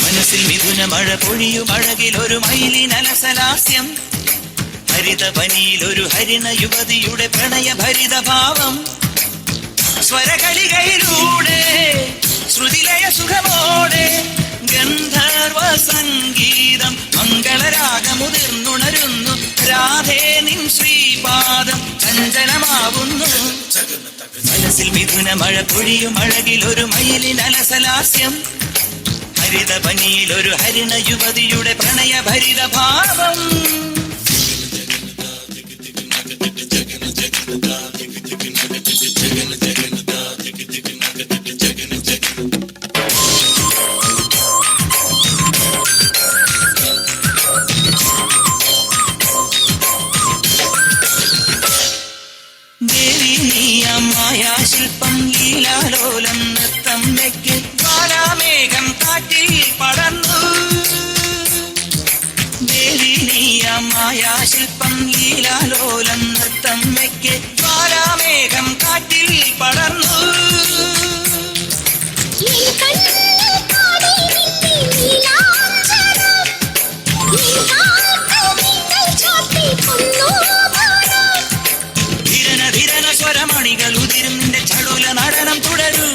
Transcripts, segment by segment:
മനസ്സിൽ മിഥുന മഴ പൊഴിയും അഴകിലൊരു മയിലിനലസലാസ്യം, ഹരിതപനിയിലൊരു ഹരിണ യുവതിയുടെ പ്രണയഭരിത ഭാവം, സ്വരകളികയിലൂടെ ശ്രുതിലയ സുഖമോടെ ഗന്ധർവ സംഗീതം മംഗളരാഗമുതിർന്നുണരുന്നു. രാധേ നിൻ ശ്രീപാദം ചഞ്ചലമാവുന്നു. മനസ്സിൽ മിഥുന മഴ പൊഴിയും അഴകിലൊരു മയിലിനലസലാസ്യം, ഹരിതപനിയിലൊരു ഹരിണ യുവതിയുടെ പ്രണയഭരിത ഭാവം. ദേവി നീയാം മായാശില്പം ലീലാലോലം നൃത്തം വെക്ക് ജ്വാലാമേഘം കാറ്റിൽ പടർന്നു. ദേവി നീയാം മായാശില്പം ലീലാലോലം നൃത്തം വെക്ക് ജ്വാലാമേഘം കാറ്റിൽ പടർന്നു. സ്വരമണികൾ ഉതിരും നിന്റെ ചടുല നടനം തുടരൂ.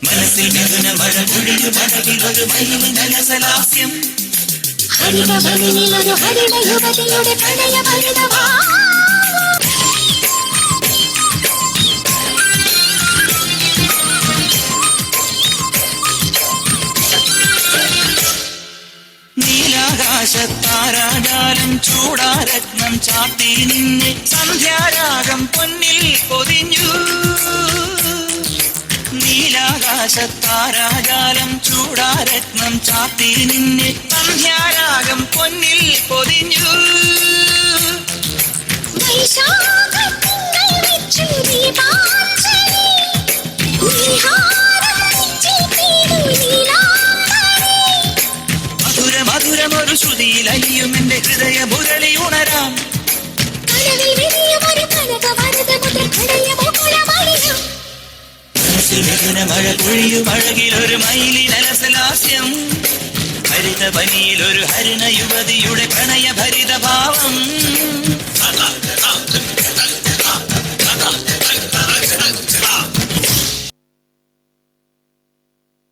മനസ്സിൽ മിഥുന മഴ പൊഴിയും അഴകിലൊരു മയിലിനലസലാസ്യം, ഹരിതപനിയിലൊരു ഹരിണ യുവതിയുടെ പ്രണയഭരിത ഭാവം. നീലാകാശത്താരാജാലം ചൂടാരത്നം ചാത്തി നിന്നെ സന്ധ്യാരാഗം പൊന്നിൽ പൊതിഞ്ഞു. നീലാകാശത്താരാജാലം ചൂടാരത്നം ചാത്തി നിന്നെ സന്ധ്യാരാഗം പൊന്നിൽ പൊതിഞ്ഞു. മധുരമൊരു ശ്രുതിയിൽ അലിയും എന്റെ ഹൃദയ മുരളി ഉണരാം. മനസ്സിൽ മിഥുന മഴ പൊഴിയും അഴകിലൊരു മയിലിനലസലാസ്യം, ഹരിതപനിയിലൊരു ഹരിണ യുവതിയുടെ പ്രണയഭരിത ഭാവം.